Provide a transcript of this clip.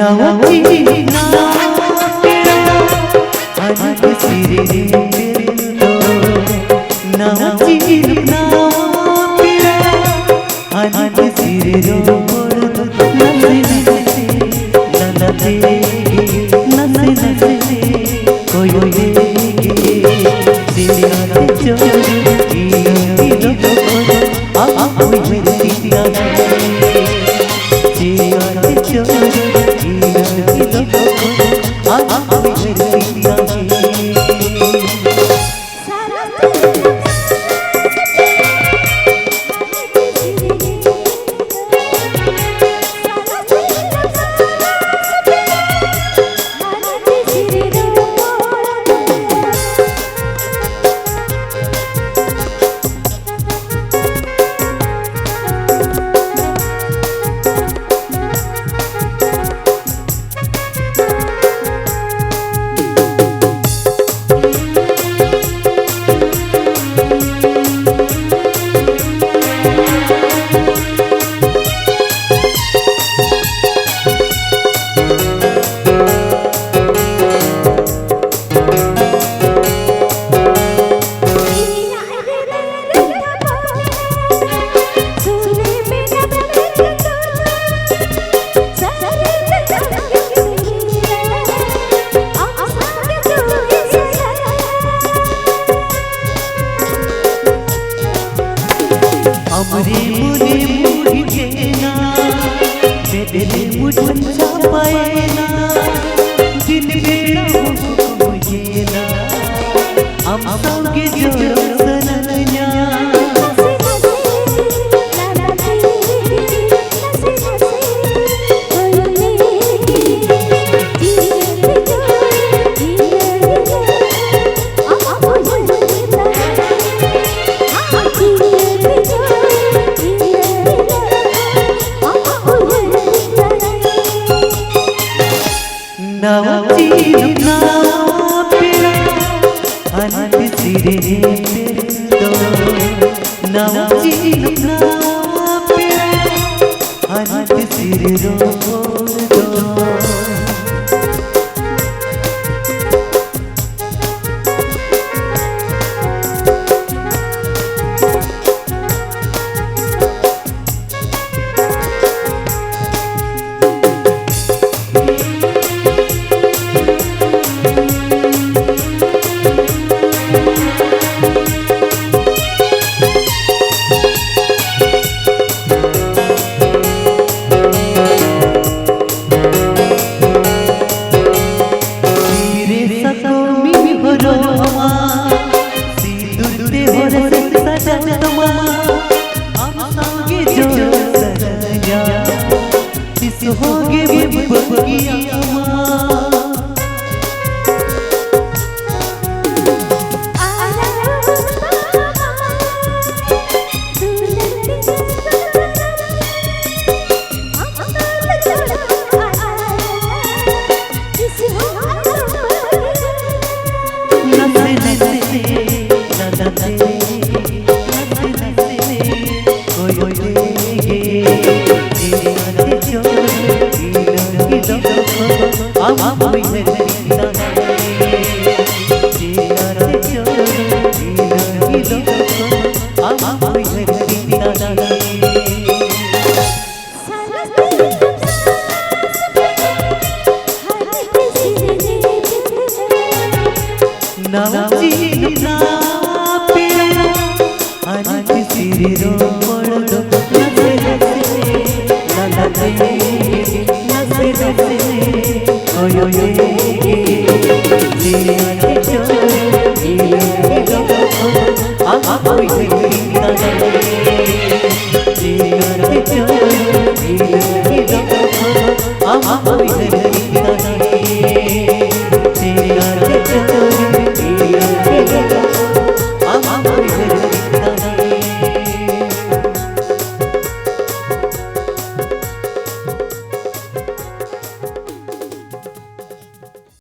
नवजी ना तेरा अनंत सिरे दो नवजी ना तेरा अनंत सिरे दो नसे नसे नसे नसे कोई देगे तेरा चोर किलो आप कोई दिया तेरा चोर हमरे मुने मुझे ना तेरे मुझे पाए ना दिन बेड़ा मुझे ना हम सबके जोड़ सननिया नवजी ना तेरा अनंत सिरे दो नवजी ना तेरा अनंत सिरे दो होगे